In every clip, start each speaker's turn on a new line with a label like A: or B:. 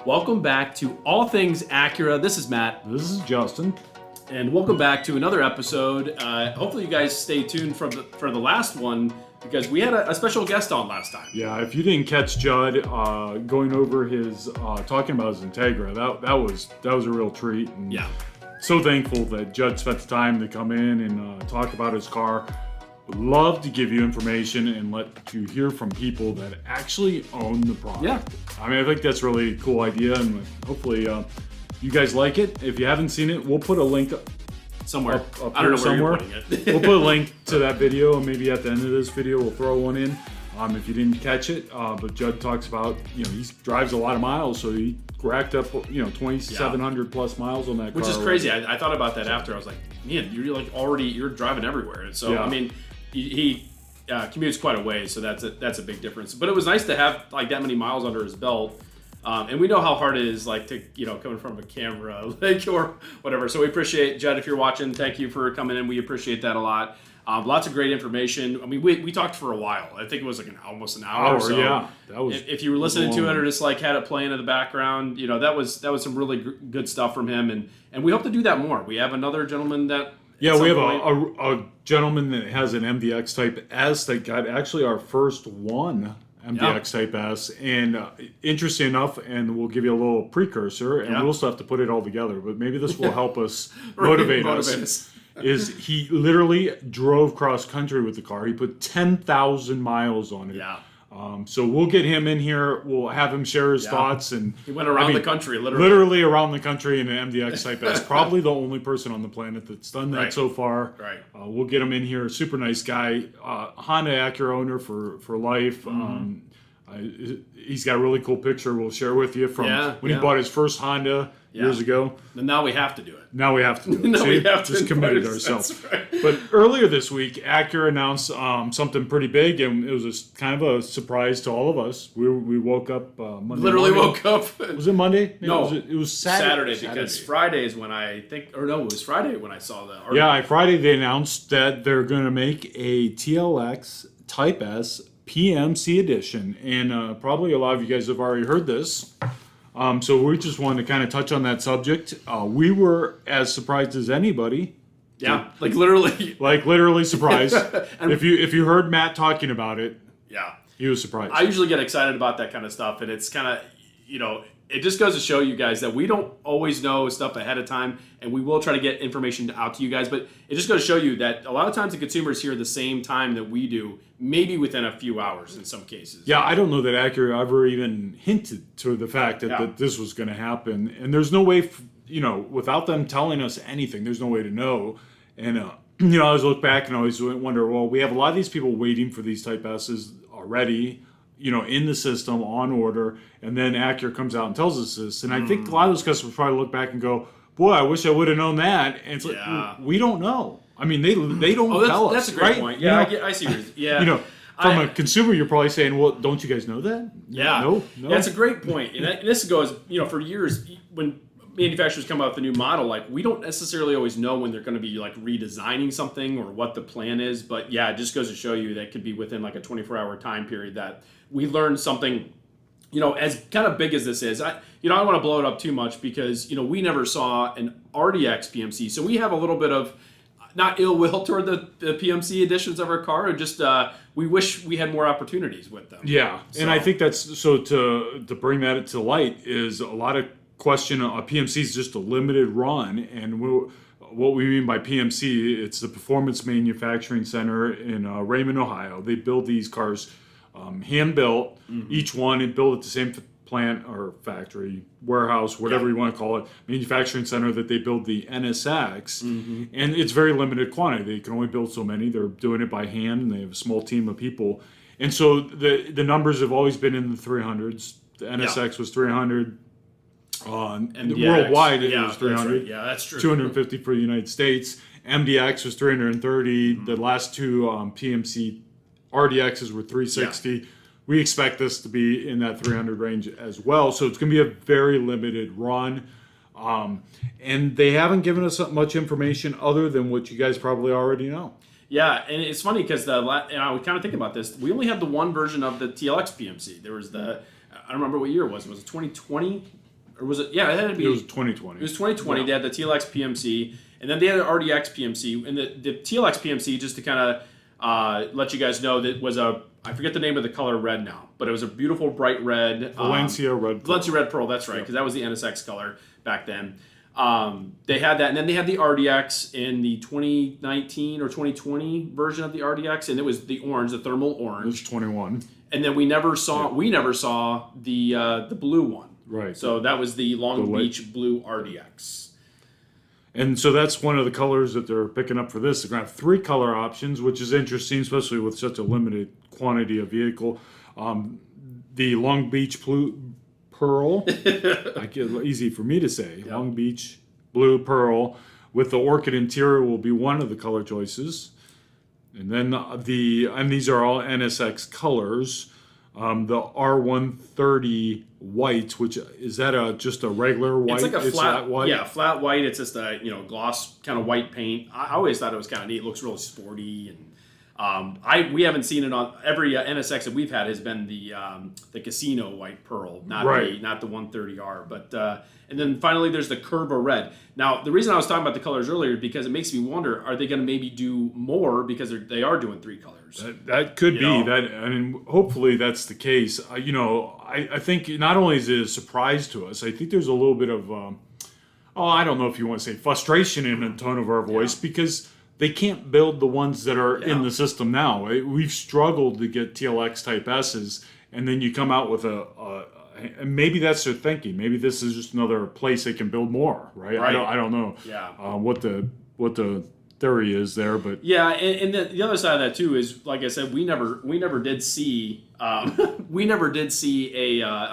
A: Welcome back to All Things Acura. This is Matt.
B: This is Justin.
A: And welcome back to another episode. Hopefully you guys stay tuned for the last one because we had a special guest on last time.
B: Yeah, if you didn't catch Judd going over his talking about his Integra, that was a real treat. And
A: yeah.
B: So thankful that Judd spent the time to come in and talk about his car. Would love to give you information and let you hear from people that actually own the product.
A: Yeah.
B: I mean, I think that's really a cool idea, and hopefully you guys like it. If you haven't seen it, we'll put a link
A: somewhere.
B: Up
A: I don't know
B: somewhere.
A: Where you're putting it.
B: We'll put a link to that video, and maybe at the end of this video, we'll throw one in. If you didn't catch it, but Judd talks about, he drives a lot of miles, so he racked up, 2,700 plus miles on that car.
A: Which is crazy. I thought about that after. I was like, man, you're driving everywhere. And so,
B: yeah.
A: I mean, he commutes quite a ways, so that's a big difference. But it was nice to have like that many miles under his belt. And we know how hard it is, like to coming from a camera, or whatever. So we appreciate, Judd, if you're watching, thank you for coming in. We appreciate that a lot. Lots of great information. I mean, we talked for a while. I think it was like almost an hour. Or so.
B: Yeah, that was.
A: If you were listening to it or just like had it playing in the background, that was some really good stuff from him. And we hope to do that more. We have another gentleman that.
B: Yeah, we have a gentleman that has an MDX Type S that got actually our first one MDX Type S. And interesting enough, and we'll give you a little precursor, and we'll still have to put it all together, but maybe this will help us motivate us. Is he literally drove cross country with the car. He put 10,000 miles on it.
A: Yeah.
B: So we'll get him in here. We'll have him share his thoughts. And
A: he went around the country, literally.
B: Literally around the country in an MDX Type S. Probably the only person on the planet that's done that so far.
A: Right.
B: We'll get him in here. Super nice guy. Honda Acura owner for life. Mm-hmm. He's got a really cool picture we'll share with you from when he bought his first Honda years ago.
A: And now we have to do it.
B: Now we have to do it.
A: Now we have
B: just committed ourselves.
A: Right.
B: But earlier this week, Acura announced something pretty big, and it was kind of a surprise to all of us. We woke up Monday.
A: Literally woke up.
B: Was it Monday?
A: No,
B: it was Saturday.
A: Because Friday is when it was Friday when I saw the article.
B: Yeah, Friday they announced that they're going to make a TLX Type S PMC edition, and probably a lot of you guys have already heard this. So we just wanted to kind of touch on that subject. We were as surprised as anybody.
A: Yeah, like literally
B: surprised. If you heard Matt talking about it, he was surprised.
A: I usually get excited about that kind of stuff, and it's kind of, it just goes to show you guys that we don't always know stuff ahead of time, and we will try to get information out to you guys, but it just goes to show you that a lot of times the consumers hear the same time that we do, maybe within a few hours in some cases.
B: Yeah, I don't know that Acura ever even hinted to the fact that this was going to happen, and there's no way, without them telling us anything, there's no way to know. And, I always look back and always wonder, well, we have a lot of these people waiting for these Type S's already, in the system, on order, and then Acura comes out and tells us this. And I think a lot of those customers probably look back and go, boy, I wish I would have known that. And it's like, we don't know. I mean, they don't tell us.
A: That's a great point. Yeah, I see. Yeah.
B: From a consumer, you're probably saying, well, don't you guys know that?
A: Yeah.
B: No.
A: That's a great point. And this goes, for years, when manufacturers come out with a new model, like, we don't necessarily always know when they're going to be like redesigning something or what the plan is. But yeah, it just goes to show you that could be within like a 24-hour time period that we learned something, as kind of big as this is. I don't want to blow it up too much because, we never saw an RDX PMC. So we have a little bit of not ill will toward the PMC editions of our car, or just we wish we had more opportunities with them.
B: Yeah. So. And I think that's, so to bring that to light is a lot of question. A PMC is just a limited run, and what we mean by PMC, it's the Performance Manufacturing Center in Raymond, Ohio. They build these cars hand built, each one, and built at the same plant or factory, warehouse, whatever you want to call it, manufacturing center that they build the NSX, and it's very limited quantity. They can only build so many. They're doing it by hand, and they have a small team of people, and so the numbers have always been in the 300s. The NSX was 300. And worldwide it was 300.
A: That's right. Yeah, that's true.
B: 250 for the United States. MDX was 330. The last two PMC RDXs were 360. We expect this to be in that 300 range as well. So it's going to be a very limited run. And they haven't given us much information other than what you guys probably already know.
A: Yeah, and it's funny because I was kind of thinking about this. We only have the one version of the TLX PMC. There was I don't remember what year it was. Was it 2020? or was it? Yeah, it had to be.
B: It was 2020.
A: It was 2020.
B: Yeah.
A: They had the TLX PMC, and then they had the RDX PMC. And the TLX PMC, just to kind of let you guys know, that was I forget the name of the color red now, but it was a beautiful bright red.
B: Valencia red.
A: Valencia red pearl, that's right, because that was the NSX color back then. They had that, and then they had the RDX in the 2019 or 2020 version of the RDX, and it was the orange, the thermal orange.
B: It was 21.
A: And then we never saw the blue one.
B: Right.
A: So that was the Long Beach blue RDX.
B: And so that's one of the colors that they're picking up for this. They're going to have 3 color options, which is interesting, especially with such a limited quantity of vehicle. The Long Beach blue pearl, easy for me to say. Yep. Long Beach blue pearl with the orchid interior will be one of the color choices. And then and these are all NSX colors. The R130 White, which is that just a regular white?
A: It's like a flat
B: white.
A: Yeah, flat white. It's just a gloss kind of white paint. I always thought it was kind of neat. It looks really sporty, and we haven't seen it on every NSX that we've had has been the casino white pearl, not the 130R. But and then finally there's the Curva red. Now the reason I was talking about the colors earlier is because it makes me wonder: are they going to maybe do more because they are doing 3 colors?
B: That could be that. I mean, hopefully that's the case. I think not only is it a surprise to us, I think there's a little bit of I don't know if you want to say frustration in the tone of our voice because they can't build the ones that are in the system now. We've struggled to get TLX Type S's, and then you come out with and maybe that's their thinking. Maybe this is just another place they can build more, right? I don't know what the theory is there, but
A: and the other side of that too is, like I said, we never did see a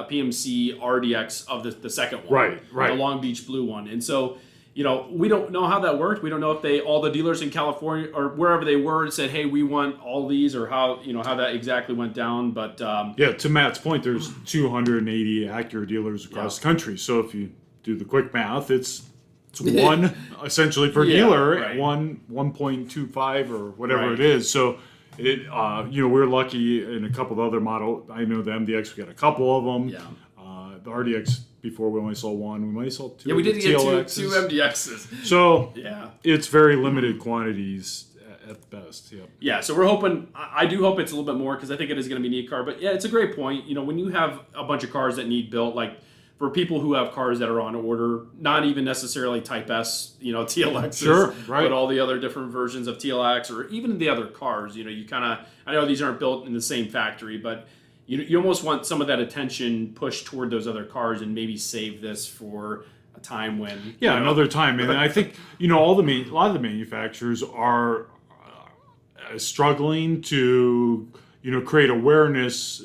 A: PMC RDX of the second one, right, the Long Beach blue one, and so. We don't know how that worked. We don't know if all the dealers in California or wherever they were said, "Hey, we want all these," or how that exactly went down. But
B: to Matt's point, there's 280 Acura dealers across the country. So if you do the quick math, it's one essentially per dealer, right. 1.25 or whatever it is. So we're lucky in a couple of other models. I know the MDX, we got a couple of them. Yeah. The RDX. Before we only saw one, we might have saw 2.
A: Yeah, we did get
B: TLXs.
A: two MDXs.
B: So it's very limited quantities at the best. Yep.
A: Yeah, so we're hoping. I do hope it's a little bit more because I think it is going to be a neat car. But it's a great point. When you have a bunch of cars that need built, like for people who have cars that are on order, not even necessarily Type S, TLXs, but all the other different versions of TLX or even the other cars. You kind of. I know these aren't built in the same factory, but. You almost want some of that attention pushed toward those other cars and maybe save this for a time when...
B: another time. And I think, a lot of the manufacturers are struggling to, create awareness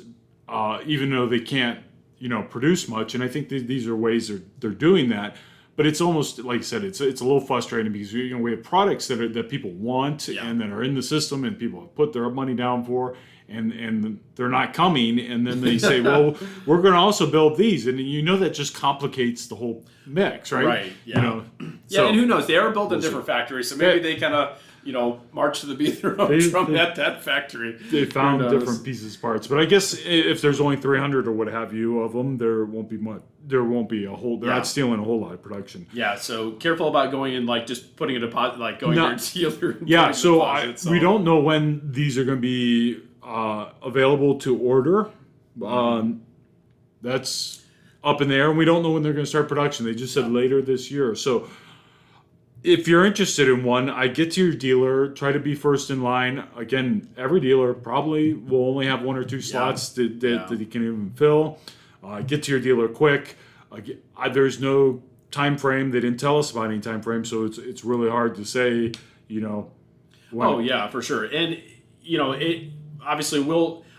B: even though they can't, produce much. And I think these are ways they're doing that. But it's almost, like I said, it's a little frustrating because, we have products that people want and that are in the system and people have put their money down for. And they're not coming, and then they say, well, we're going to also build these. And that just complicates the whole mix, right?
A: Right, yeah. And who knows? They are built in different factories, so maybe they kind of, march to the beat of their own drum at that factory.
B: They found different pieces, parts. But I guess if there's only 300 or what have you of them, there won't be much. There won't be a whole. They're not stealing a whole lot of production.
A: Yeah, so careful about going and just putting a deposit, going to your dealer.
B: Yeah, so we don't know when these are going to be available to order. That's up in the air, and we don't know when they're going to start production. They just said later this year. So if you're interested in one, I get to your dealer, try to be first in line. Again, every dealer probably will only have 1 or 2 slots that he can even fill. Get to your dealer quick. There's no time frame. They didn't tell us about any time frame, so it's really hard to say, when.
A: Oh, yeah, for sure. And, it obviously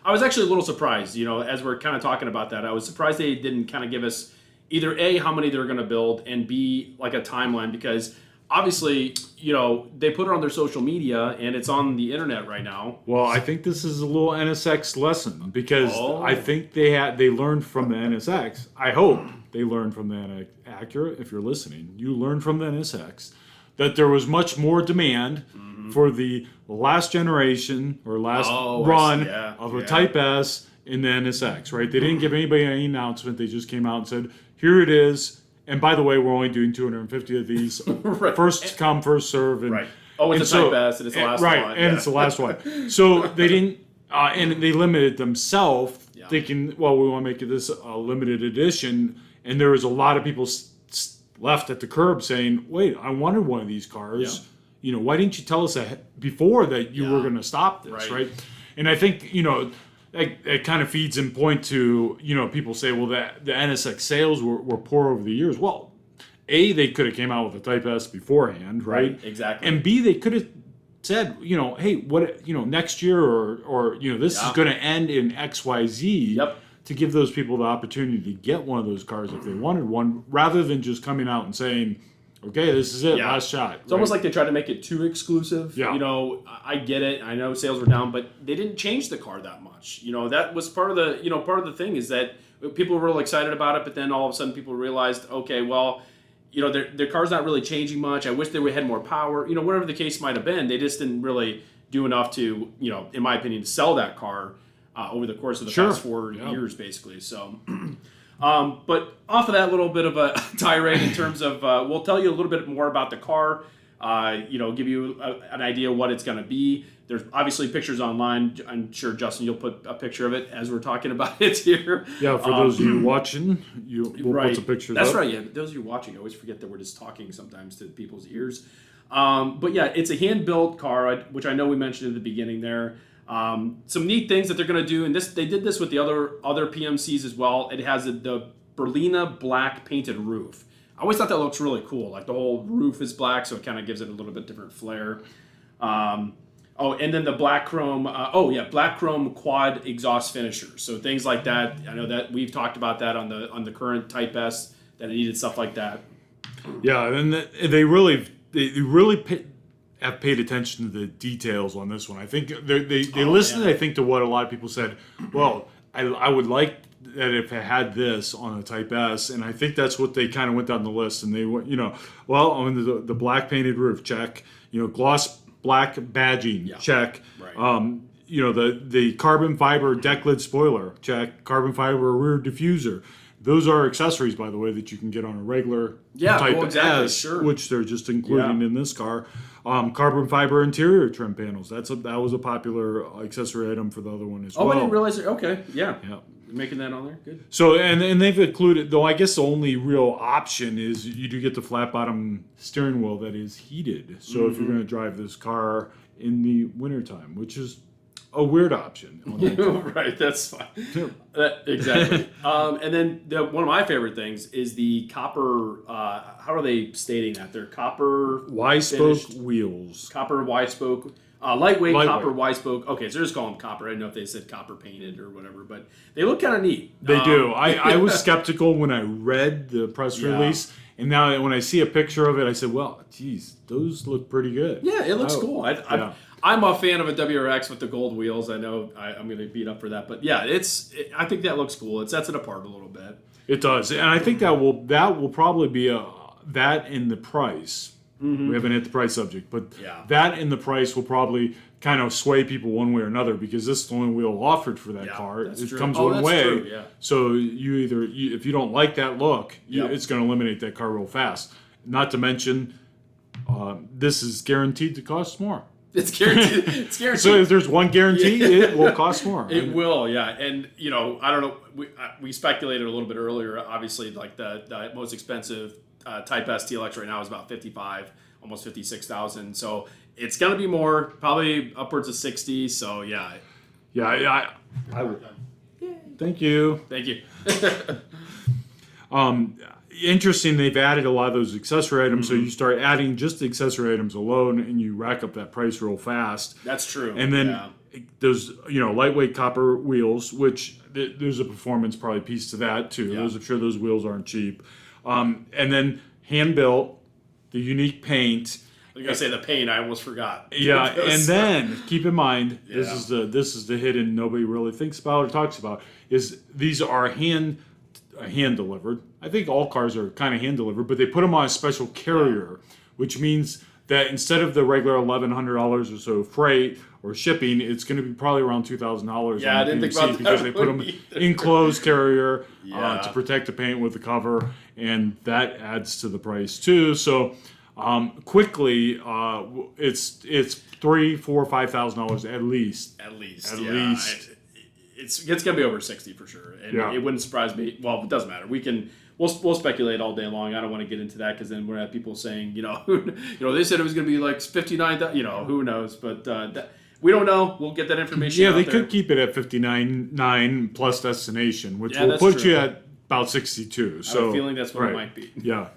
A: I was actually a little surprised, as we're kind of talking about that. I was surprised they didn't kind of give us either A, how many they're going to build, and B, like a timeline, because obviously, they put it on their social media and it's on the internet right now.
B: Well, I think this is a little NSX lesson because I think they learned from the NSX. I hope they learned from the Acura. If you're listening, you learned from the NSX that there was much more demand for the last generation or last run of a Type S in the NSX, right? They didn't give anybody any announcement. They just came out and said, here it is. And by the way, we're only doing 250 of these.
A: Right.
B: First come, first serve. And,
A: right. Oh, it's a Type S, and it's the last
B: right,
A: one.
B: and it's the last one. So they didn't, and they limited themselves, thinking, well, we want to make this a limited edition. And there was a lot of people left at the curb saying, wait, I wanted one of these cars.
A: Yeah.
B: You know, why didn't you tell us before that you were going to stop this, right? And I think, you know, it kind of feeds in point to, you know, people say, well, the NSX sales were poor over the years. Well, A, they could have came out with a Type S beforehand, right?
A: Exactly.
B: And B, they could have said, you know, hey, what, you know, next year or you know, this is going to end in XYZ.
A: Yep.
B: To give those people the opportunity to get one of those cars if they wanted one, rather than just coming out and saying, okay, this is it, last shot.
A: It's almost like they tried to make it too exclusive.
B: Yeah.
A: You know, I get it. I know sales were down, but they didn't change the car that much. You know, that was part of the thing is that people were really excited about it, but then all of a sudden people realized, okay, well, you know, their car's not really changing much. I wish they had more power. You know, whatever the case might have been, they just didn't really do enough to, you know, in my opinion, to sell that car over the course of the past 4 years, basically. So, but off of that little bit of a tirade in terms of, we'll tell you a little bit more about the car, you know, give you an idea of what it's going to be. There's obviously pictures online. I'm sure, Justin, you'll put a picture of it as we're talking about it here.
B: Yeah, for those of you watching, we'll put some pictures
A: That's
B: up.
A: right, yeah. Those of you watching, I always forget that we're just talking sometimes to people's ears. But yeah, it's a hand-built car, which I know we mentioned in the beginning there. Some neat things that they're going to do, and they did this with the other PMCs as well. It has the Berlina black painted roof. I always thought that looks really cool. Like the whole roof is black, so it kind of gives it a little bit different flair. And then the black chrome. Black chrome quad exhaust finisher. So things like that. I know that we've talked about that on the current Type S, that it needed stuff like that.
B: Yeah, and they really have paid attention to the details on this one. I think they listened. I think to what a lot of people said. Well, I would like that if it had this on a Type S, and I think that's what they kind of went down the list. And they went, you know, well, on the black painted roof, check. You know, gloss black badging, check.
A: Right.
B: You know, the carbon fiber deck lid spoiler, check. Carbon fiber rear diffuser. Those are accessories, by the way, that you can get on a regular Type S, which they're just including in this car. Carbon fiber interior trim panels. That was a popular accessory item for the other one as well.
A: Oh, I didn't realize it. Okay, yeah. Making that on there, good.
B: So and they've included, though I guess the only real option is you do get the flat bottom steering wheel that is heated. So if you're going to drive this car in the wintertime, which is a weird option.
A: Right, that's fine. Exactly. And then one of my favorite things is the copper. How are they stating that? They're copper
B: Y-spoke wheels.
A: Copper Y-spoke. Lightweight copper Y-spoke. Okay, so just call them copper. I didn't know if they said copper painted or whatever, but they look kind of neat.
B: They do. I was skeptical when I read the press release, and now when I see a picture of it, I said, well, geez, those look pretty good.
A: Yeah, it looks cool. I'm a fan of a WRX with the gold wheels. I know I'm going to beat up for that, but yeah, I think that looks cool. It sets it apart a little bit.
B: It does, and I think that will probably be that in the price. Mm-hmm. We haven't hit the price subject, but that in the price will probably kind of sway people one way or another, because this is the only wheel offered for that car. It comes one way. True, yeah. So if you don't like that look, it's going to eliminate that car real fast. Not to mention, this is guaranteed to cost more.
A: It's guaranteed. It's guaranteed.
B: So if there's one guarantee, it will cost more.
A: It will, yeah. And, you know, I don't know. We speculated a little bit earlier. Obviously, like the most expensive Type S TLX right now is about $55,000, almost $56,000. So it's going to be more, probably upwards of $60,000. So, yeah.
B: Yeah, I will. Thank you.
A: Thank you.
B: Interesting, they've added a lot of those accessory items, so you start adding just the accessory items alone, and you rack up that price real fast.
A: That's true.
B: And then those, lightweight copper wheels, which there's a performance probably piece to that too. I'm sure those wheels aren't cheap. And then hand built, the unique paint.
A: I was gonna say the paint. I almost forgot.
B: Yeah, and then keep in mind, this is the hidden nobody really thinks about or talks about. Is these are hand delivered. I think all cars are kind of hand delivered, but they put them on a special carrier, which means that instead of the regular $1,100 or so freight or shipping, it's going to be probably around $2,000.
A: Yeah, I didn't think about that
B: because they put them
A: either.
B: enclosed carrier
A: Yeah.
B: to protect the paint with the cover, and that adds to the price too. So quickly, it's $3,000, $4,000, $5,000 at least.
A: At least.
B: At least.
A: It's gonna be over 60 for sure, and it wouldn't surprise me. Well, it doesn't matter. We'll speculate all day long. I don't want to get into that because then we're gonna have people saying, they said it was gonna be like 59. Who knows? But we don't know. We'll get that information.
B: Yeah, they could keep it at 59.9 plus destination, which will put you at about 62. So
A: I have a feeling that's what it might be.
B: Yeah,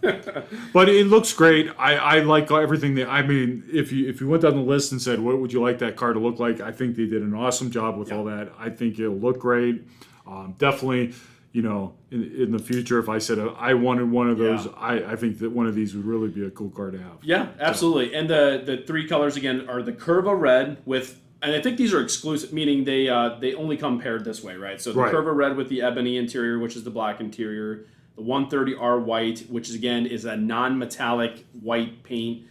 B: but it looks great. I like everything that. I mean, if you went down the list and said, what would you like that car to look like? I think they did an awesome job with all that. I think it'll look great. Definitely, in the future, if I said I wanted one of those, I think that one of these would really be a cool car to have.
A: Yeah, absolutely. So. And the three colors again are the Curva Red with. And I think these are exclusive, meaning they only come paired this way, right? So the Curva Red with the ebony interior, which is the black interior, the 130R White, which is a non-metallic white paint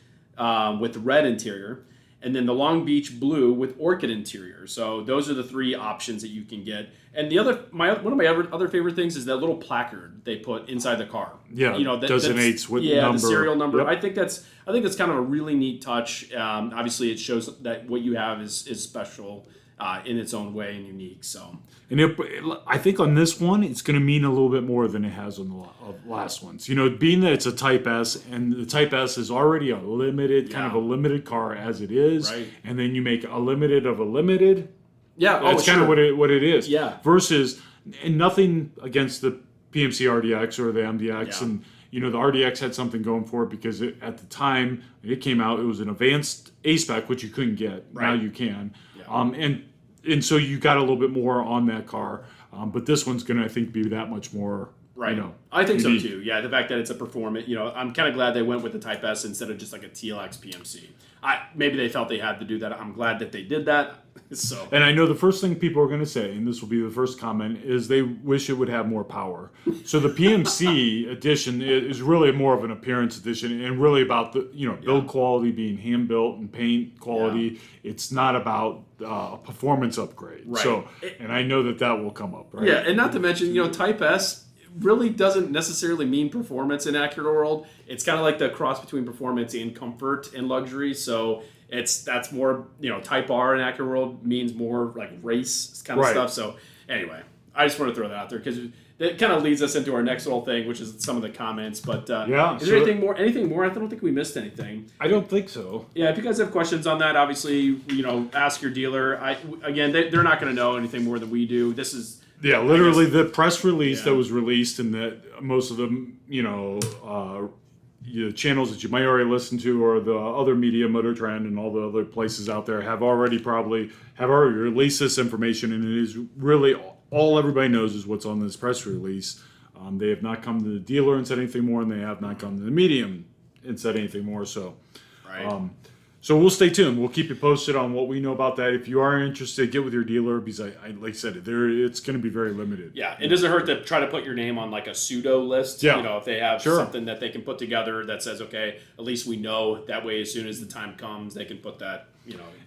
A: with red interior, and then the Long Beach Blue with orchid interior. So those are the three options that you can get. And one of my other favorite things is that little placard they put inside the car.
B: Yeah, designates with number.
A: The serial number.
B: Yep.
A: I think that's kind of a really neat touch. Obviously, it shows that what you have is special in its own way and unique. So,
B: and I think on this one, it's going to mean a little bit more than it has on the last ones. Being that it's a Type S, and the Type S is already a limited kind of a limited car as it is,
A: right.
B: And then you make a limited of a limited.
A: Yeah,
B: that's kind of what it is.
A: Yeah.
B: Versus, and nothing against the PMC RDX or the MDX, and the RDX had something going for it because at the time it came out, it was an advanced A spec, which you couldn't get. Right. Now you can, and so you got a little bit more on that car. But this one's going to, I think, be that much more.
A: Right. I think so too. Yeah, the fact that it's a performance. I'm kind of glad they went with the Type S instead of just like a TLX PMC. Maybe they felt they had to do that. I'm glad that they did that. So.
B: And I know the first thing people are going to say, and this will be the first comment, is they wish it would have more power. So the PMC edition is really more of an appearance edition, and really about the build quality being hand built and paint quality. Yeah. It's not about a performance upgrade.
A: Right.
B: So, and I know that will come up. Right.
A: Yeah, and not to mention Type S really doesn't necessarily mean performance in Acura world. It's kind of like the cross between performance and comfort and luxury. So that's more, Type R in Acura world means more like race kind of stuff. So anyway, I just want to throw that out there because that kind of leads us into our next little thing, which is some of the comments. But is there anything more? I don't think we missed anything.
B: I don't think so.
A: Yeah, if you guys have questions on that, obviously, ask your dealer. They're not going to know anything more than we do. This is.
B: Yeah, literally the press release that was released, and that most of them, channels that you might already listen to, or the other media, Motor Trend, and all the other places out there have already released this information, and it is really all everybody knows is what's on this press release. They have not come to the dealer and said anything more, and they have not come to the medium and said anything more. So, so we'll stay tuned. We'll keep you posted on what we know about that. If you are interested, get with your dealer because, like I said, it's going to be very limited.
A: Yeah, it doesn't hurt to try to put your name on like a pseudo list.
B: Yeah.
A: If they have something that they can put together that says, okay, at least we know. That way, as soon as the time comes, they can put that.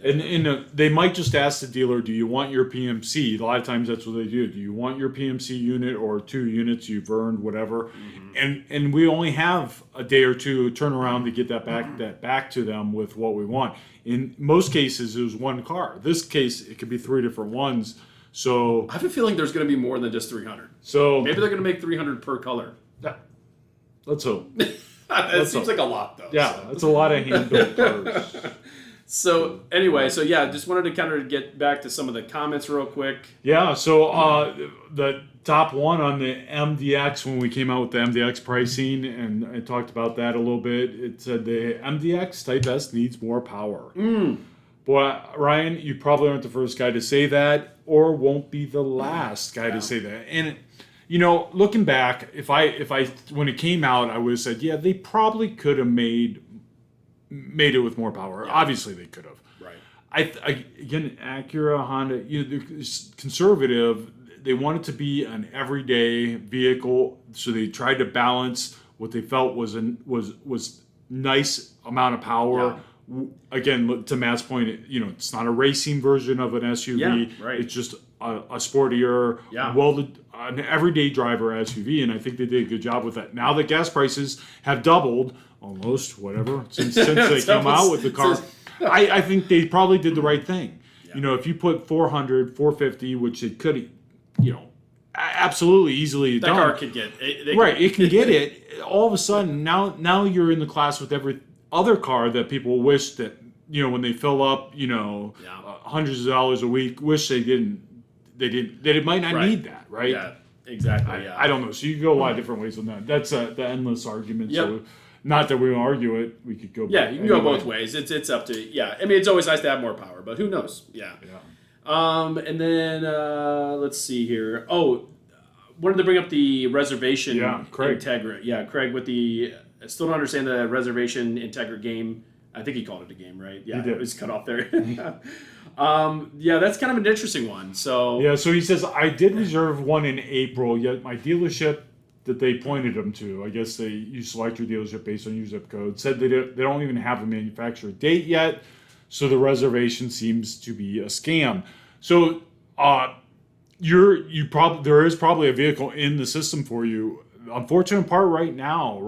B: And they might just ask the dealer, do you want your PMC? A lot of times that's what they do. Do you want your PMC unit or 2 units you've earned, whatever? Mm-hmm. And we only have a day or two turnaround to get that back to them with what we want. In most cases, it was one car. This case, it could be 3 different ones. So
A: I have a feeling there's going to be more than just 300.
B: So
A: maybe they're going to make 300 per color.
B: Yeah. Let's hope.
A: That seems like a lot, though.
B: Yeah, that's a lot of hand-built cars.
A: So anyway, just wanted to kind of get back to some of the comments real quick.
B: Yeah, so the top one on the MDX, when we came out with the MDX pricing, and I talked about that a little bit, it said the MDX Type S needs more power. Boy, Ryan, you probably aren't the first guy to say that, or won't be the last guy to say that. And looking back, if I when it came out, I would have said, yeah, they probably could have made it with more power. Yeah. Obviously, they could have. Right. Again, Acura, Honda, they're conservative. They want it to be an everyday vehicle, so they tried to balance what they felt was nice amount of power. Again, to Matt's point, it's not a racing version of an SUV.
A: Yeah, right.
B: It's just a sportier, an everyday driver SUV, and I think they did a good job with that. Now that gas prices have doubled, almost, whatever, since they came out with the car, I think they probably did the right thing. Yeah. If you put 400, 450, which it could, absolutely easily
A: that
B: done.
A: car could get it.
B: It can get it. All of a sudden, now you're in the class with every other car that people wish that, when they fill up, hundreds of dollars a week, wish they might not need that, right?
A: Yeah, exactly.
B: I don't know. So you can go a lot of different ways on that. That's the endless argument. Yep. So not that we want to argue it. We could go.
A: Yeah, you can go both ways. It's up to it's always nice to have more power, but who knows? Yeah. And then let's see here. Oh, wanted to bring up the reservation.
B: Yeah, Craig.
A: Integra. Yeah, Craig with the. I still don't understand the reservation Integra game. I think he called it a game, right? Yeah, it was cut off there. That's kind of an interesting one. So
B: so he says, I did reserve one in April, yet my dealership that they pointed him to, I guess you select your dealership based on your zip code, said they don't even have a manufacturer date yet, so the reservation seems to be a scam. So there is probably a vehicle in the system for you. The unfortunate part right now,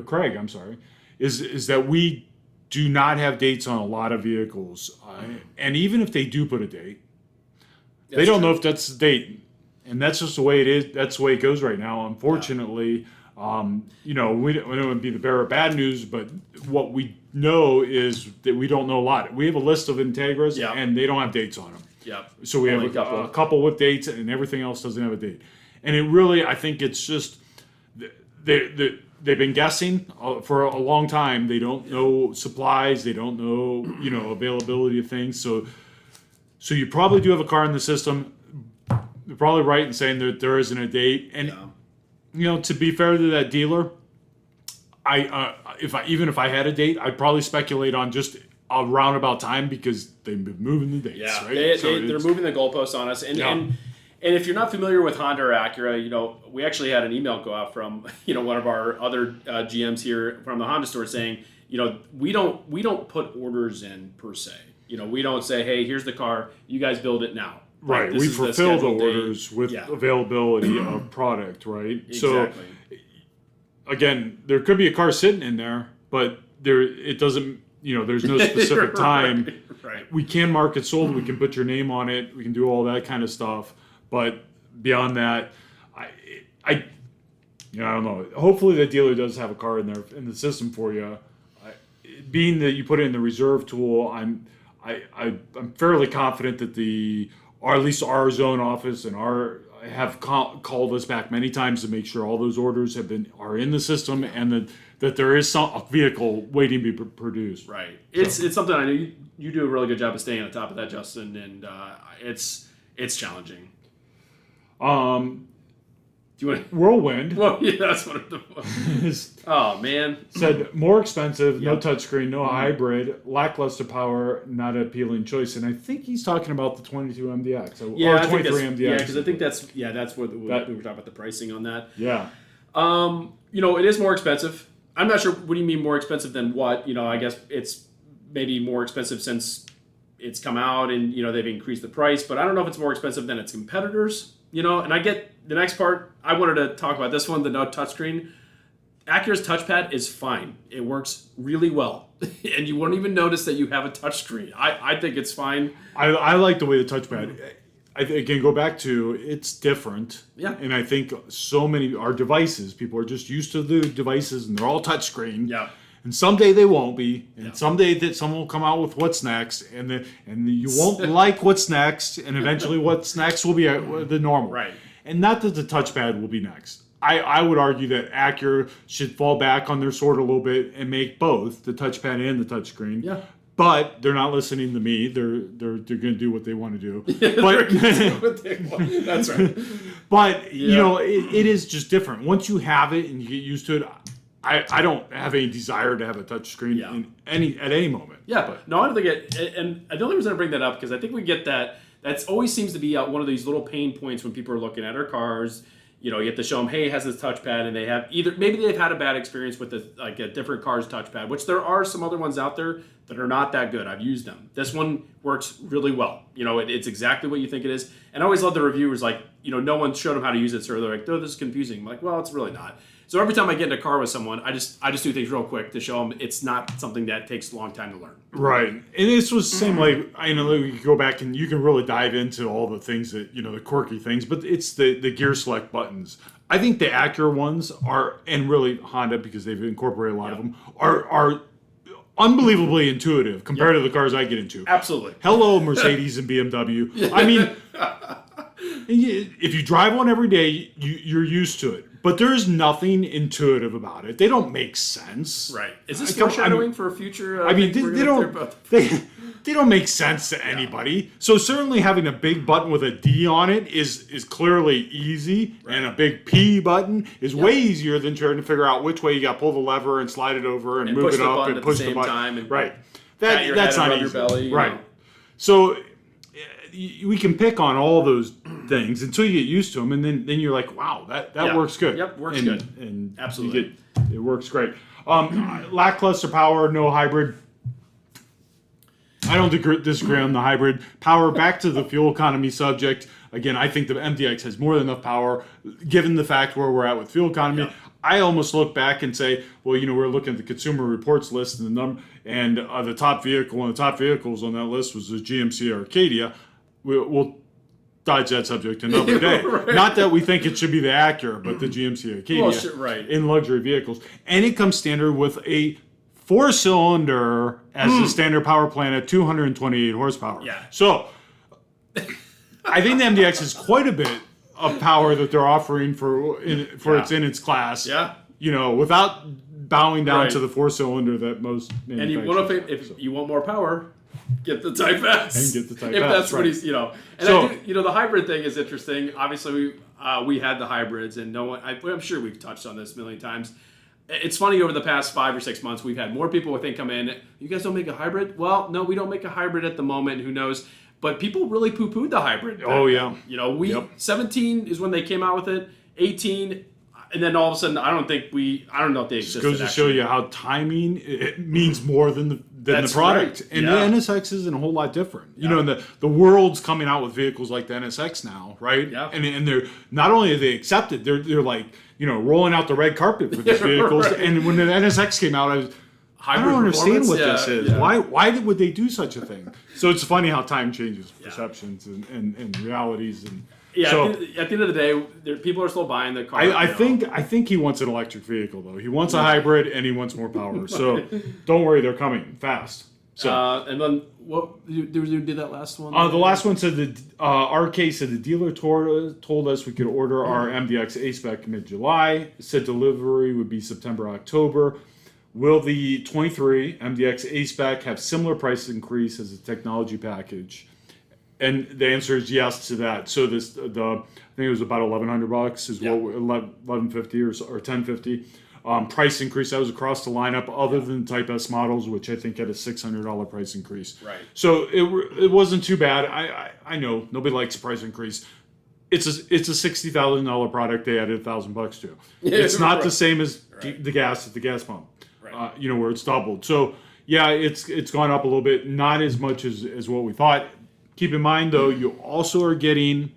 B: Craig, I'm sorry, is that we do not have dates on a lot of vehicles. And even if they do put a date, they don't know if that's the date. And that's just the way it is. That's the way it goes right now. Unfortunately, we don't want to be the bearer of bad news, but what we know is that we don't know a lot. We have a list of Integras, and they don't have dates on them.
A: Yep.
B: So we have a couple with dates, and everything else doesn't have a date. And it really, I think it's just they've been guessing for a long time. They don't know supplies. They don't know availability of things. So you probably do have a car in the system. You're probably right in saying that there isn't a date. And to be fair to that dealer, if I had a date, I'd probably speculate on just a roundabout time because they've been moving the dates.
A: Yeah,
B: right?
A: they're moving the goalposts on us. And if you're not familiar with Honda or Acura, we actually had an email go out from one of our other GMs here from the Honda store saying, we don't put orders in per se. We don't say, hey, here's the car, you guys build it now.
B: Right, we fulfill the orders with availability of product, right?
A: Exactly.
B: So, again, there could be a car sitting in there, but it doesn't, there's no specific time.
A: Right.
B: We can mark it sold, we can put your name on it, we can do all that kind of stuff. But beyond that, I don't know. Hopefully the dealer does have a car in the system for you. Being that you put it in the reserve tool, I'm fairly confident that or at least our zone office and have called us back many times to make sure all those orders are in the system and that there is a vehicle waiting to be produced.
A: Right. It's something I know you do a really good job of staying on top of that, Justin, and it's challenging. Do you want
B: Whirlwind?
A: Well, yeah, that's what it was. Oh man,
B: said more expensive, no touchscreen, no hybrid, lackluster power, not an appealing choice. And I think he's talking about the 22 MDX or 23 MDX.
A: Yeah, because I think that's what we were talking about the pricing on that.
B: Yeah.
A: It is more expensive. I'm not sure. What do you mean more expensive than what? I guess it's maybe more expensive since it's come out and they've increased the price. But I don't know if it's more expensive than its competitors. And I get the next part. I wanted to talk about this one, the no touchscreen. Acura's touchpad is fine. It works really well. And you won't even notice that you have a touchscreen. I think it's fine.
B: I like the way the touchpad, again, go back to, it's different.
A: Yeah.
B: And I think so many, our devices, people are just used to the devices and they're all touchscreen.
A: Yeah.
B: And someday they won't be, and someday that someone will come out with what's next, and you won't like what's next, and eventually what's next will be the normal.
A: Right.
B: And not that the touchpad will be next. I would argue that Acura should fall back on their sword a little bit and make both the touchpad and the touchscreen.
A: Yeah.
B: But they're not listening to me. They're going to do what they want to do.
A: But that's right.
B: But it is just different. Once you have it and you get used to it. I don't have any desire to have a touchscreen at any moment.
A: Yeah, but no, I don't think it. And the only reason I bring that up because I think we get that. That always seems to be one of these little pain points when people are looking at our cars. you have to show them, hey, it has this touchpad, and they have maybe they've had a bad experience with a different car's touchpad, which there are some other ones out there that are not that good. I've used them. This one works really well. It's exactly what you think it is. And I always love the reviewers, like, no one showed them how to use it, so they're like, oh, this is confusing. I'm like, well, it's really not. So every time I get in a car with someone, I just do things real quick to show them it's not something that takes a long time to learn.
B: Right. And this was the same, like, I know you can go back and you can really dive into all the things that, the quirky things, but it's the gear select buttons. I think the Acura ones are, and really Honda, because they've incorporated a lot of them, are unbelievably intuitive compared to the cars I get into.
A: Absolutely.
B: Hello, Mercedes and BMW. I mean, if you drive one every day, you're used to it. But there's nothing intuitive about it. They don't make sense.
A: Right. Is this foreshadowing for a future?
B: They don't make sense to anybody. So certainly having a big button with a D on it is clearly easy, and a big P button is way easier than trying to figure out which way you got to pull the lever and slide it over and move it up and push the button. Right. That's not easy.
A: Belly,
B: right. So we can pick on all those things until you get used to them, and then you're like, wow, that works good.
A: Yep, works good.
B: And
A: absolutely,
B: it works great. Lackluster power, no hybrid. I don't disagree on the hybrid power. Back to the fuel economy subject. Again, I think the MDX has more than enough power, given the fact where we're at with fuel economy. Yep. I almost look back and say, well, we're looking at the Consumer Reports list, and the top vehicle, one of the top vehicles on that list was the GMC Arcadia. We'll dodge that subject another day. Right. Not that we think it should be the Acura, but the GMC Arcadia in luxury vehicles. And it comes standard with a 4-cylinder as the standard power plant at 228 horsepower.
A: Yeah.
B: So I think the MDX is quite a bit of power that they're offering for it's in its class.
A: Yeah.
B: Without bowing down to the 4-cylinder that most manufacturers.
A: And if you want more power, get the Type S.
B: And get the Type
A: if
B: S.
A: That's what he's, And the hybrid thing is interesting. Obviously, we had the hybrids, and I'm sure we've touched on this a million times. It's funny, over the past 5 or 6 months, we've had more people come in. You guys don't make a hybrid? Well, no, we don't make a hybrid at the moment. Who knows? But people really poo-pooed the hybrid.
B: Oh, yeah.
A: 17 is when they came out with it. 18, and then all of a sudden, I don't know if they existed.
B: Goes to show you how timing it means more than the product.
A: Right.
B: And the NSX isn't a whole lot different. And the world's coming out with vehicles like the NSX now, right?
A: Yeah.
B: And they're not only are they accepted, they're like, rolling out the red carpet for these vehicles. Right. And when the NSX came out, I don't understand what this is. Yeah. Why would they do such a thing? So it's funny how time changes perceptions and realities. And so,
A: at the end of the day, people are still buying the car.
B: I think he wants an electric vehicle, though. He wants a hybrid, and he wants more power. So don't worry, they're coming fast. So
A: and then what did that last one?
B: The last one said RK said the dealer told us we could order our MDX A-Spec mid-July. Said delivery would be September, October. Will the 23 MDX A-Spec have similar price increase as the technology package? And the answer is yes to that. So I think it was about $1,100 is what $1,150 or $1,050 price increase. That was across the lineup, other than Type S models, which I think had a $600 price increase.
A: Right.
B: So it wasn't too bad. I know nobody likes a price increase. It's a $60,000 product. They added $1,000 to. It's not the same as the gas at the gas pump. Right. Where it's doubled. So it's gone up a little bit, not as much as what we thought. Keep in mind, though, you also are getting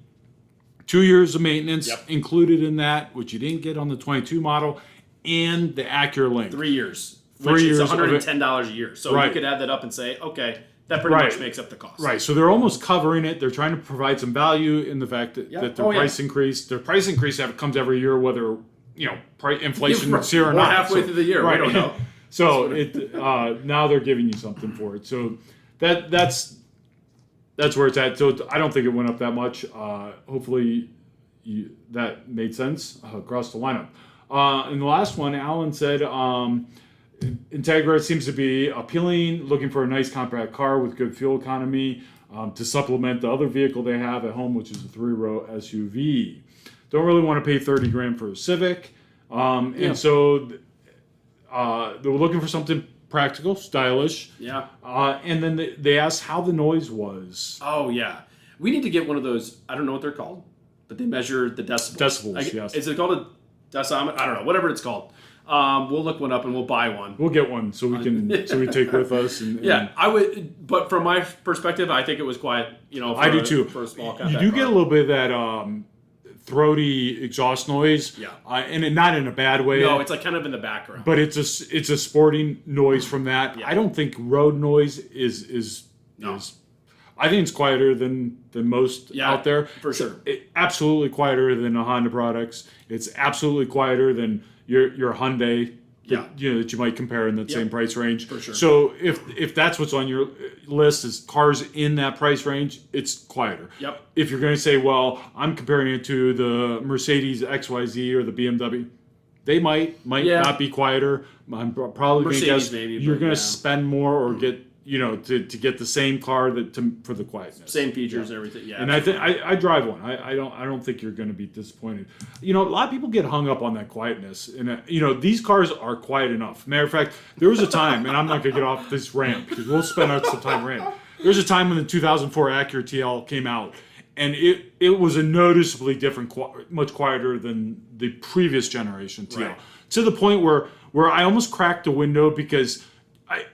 B: 2 years of maintenance included in that, which you didn't get on the 22 model, and the Acura Link.
A: 3 years.
B: 3
A: which
B: years.
A: It's $110 a year. So you could add that up and say, okay, that pretty much makes up the cost.
B: Right. So they're almost covering it. They're trying to provide some value in the fact that their price increase comes every year, whether inflation is here or not.
A: Halfway through the year,
B: right?
A: We don't know.
B: So now they're giving you something for it. So that's where it's at. So I don't think it went up that much. Hopefully that made sense across the lineup. And the last one, Alan said, Integra seems to be appealing, looking for a nice compact car with good fuel economy to supplement the other vehicle they have at home, which is a 3-row SUV. Don't really want to pay $30,000 for a Civic. And so they were looking for something practical, stylish.
A: Yeah.
B: And then they asked how the noise was.
A: Oh, yeah. We need to get one of those, I don't know what they're called. but they measure the decibels.
B: Decibels, yes.
A: Is it called a decimeter? I don't know. Whatever it's called. We'll look one up and we'll buy one.
B: We'll get one so we can take with us. And
A: yeah, I would. But from my perspective, I think it was quiet.
B: I do too.
A: For a small
B: you do get a little bit of that throaty exhaust noise.
A: Yeah,
B: and not in a bad way.
A: No, it's like kind of in the background.
B: But it's a sporting noise from that.
A: Yeah.
B: I don't think road noise is. I think it's quieter than most out there.
A: For sure.
B: Absolutely quieter than the Honda products. It's absolutely quieter than your Hyundai. That you might compare in that same price range.
A: For sure.
B: So if that's what's on your list is cars in that price range, it's quieter.
A: Yep.
B: If you're going to say, well, I'm comparing it to the Mercedes XYZ or the BMW, they might not be quieter. I'm probably going to guess you're going to spend more or get to get the same car for the quietness,
A: same features and everything. Yeah,
B: and I drive one. I don't think you're going to be disappointed. A lot of people get hung up on that quietness, and these cars are quiet enough. Matter of fact, there was a time, and I'm not going to get off this rant because we'll spend some time ranting. There was a time when the 2004 Acura TL came out, and it was a noticeably different, much quieter than the previous generation TL, to the point where I almost cracked the window because.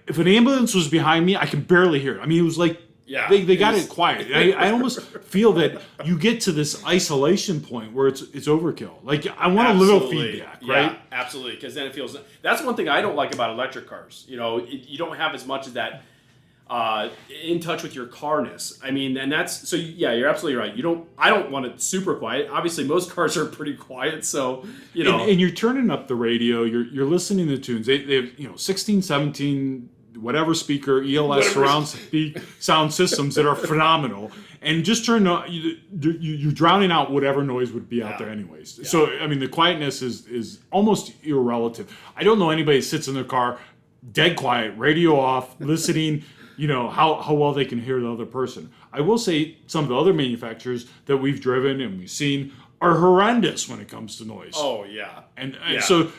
B: If an ambulance was behind me, I can barely hear it. I mean, it was like they got it quiet. I almost feel that you get to this isolation point where it's overkill. Like I want a little feedback, right?
A: Yeah, absolutely, because then it feels. That's one thing I don't like about electric cars. You don't have as much of that in touch with your carness. I mean, and that's so. Yeah, you're absolutely right. I don't want it super quiet. Obviously, most cars are pretty quiet. So
B: and you're turning up the radio. You're listening to tunes. They have 16, 17, whatever speaker ELS surround sound systems that are phenomenal. And just you're drowning out whatever noise would be out there anyways. Yeah. So I mean, the quietness is almost irrelative. I don't know anybody that sits in their car dead quiet, radio off, listening. How well they can hear the other person. I will say some of the other manufacturers that we've driven and we've seen are horrendous when it comes to noise.
A: Oh, yeah.
B: And so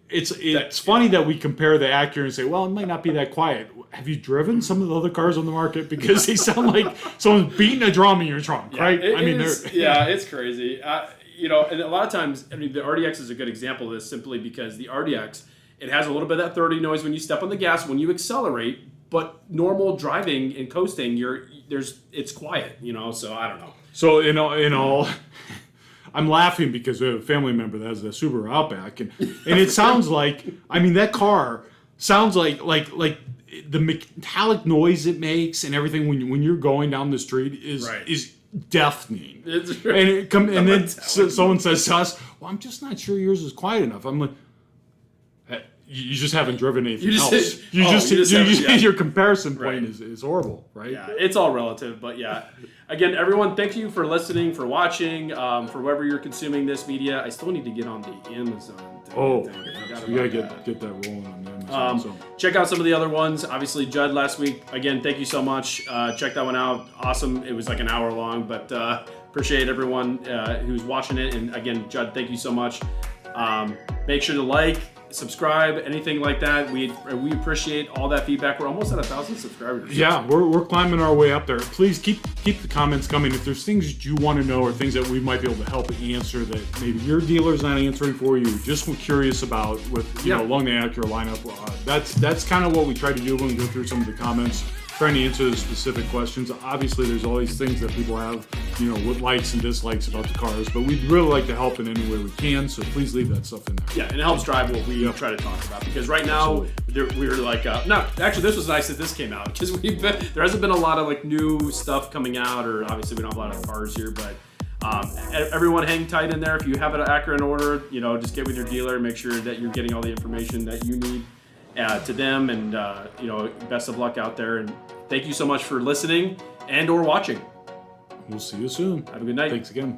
B: it's funny that we compare the Acura and say, well, it might not be that quiet. Have you driven some of the other cars on the market? Because they sound like someone's beating a drum in your trunk, right?
A: It's crazy. And a lot of times, I mean, the RDX is a good example of this simply because the RDX, it has a little bit of that 30 noise when you step on the gas, when you accelerate. But normal driving and coasting, it's quiet, So I don't know.
B: So in all, I'm laughing because we have a family member that has a Subaru Outback, and it sounds like that car sounds like the metallic noise it makes and everything when you're going down the street is deafening. And then someone says to us, "Well, I'm just not sure yours is quiet enough." I'm like. You just haven't driven anything else. Your comparison point is horrible, right?
A: Yeah, it's all relative, but yeah. Again, everyone, thank you for listening, for watching, for wherever you're consuming this media. I still need to get on the Amazon.
B: We gotta get that rolling on Amazon.
A: Check out some of the other ones. Obviously, Judd last week. Again, thank you so much. Check that one out. Awesome. It was like an hour long, but appreciate everyone who's watching it. And again, Judd, thank you so much. Make sure to like. Subscribe, anything like that. We appreciate all that feedback. We're almost at 1,000 subscribers.
B: Yeah, we're climbing our way up there. Please keep the comments coming. If there's things that you want to know or things that we might be able to help answer that maybe your dealer's not answering for you, just curious about with along the Acura lineup. That's kind of what we try to do when we go through some of the comments. Trying to answer the specific questions. Obviously, there's always things that people have, with likes and dislikes about the cars, but we'd really like to help in any way we can, so please leave that stuff in there.
A: Yeah, and it helps drive what we try to talk about, because right now, we're like, actually, this was nice that this came out, because there hasn't been a lot of new stuff coming out, or obviously we don't have a lot of cars here, but everyone hang tight in there. If you have an Akron order, just get with your dealer, make sure that you're getting all the information that you need. To them, and best of luck out there, and thank you so much for listening and or watching.
B: We'll see you soon.
A: Have a good night.
B: Thanks again.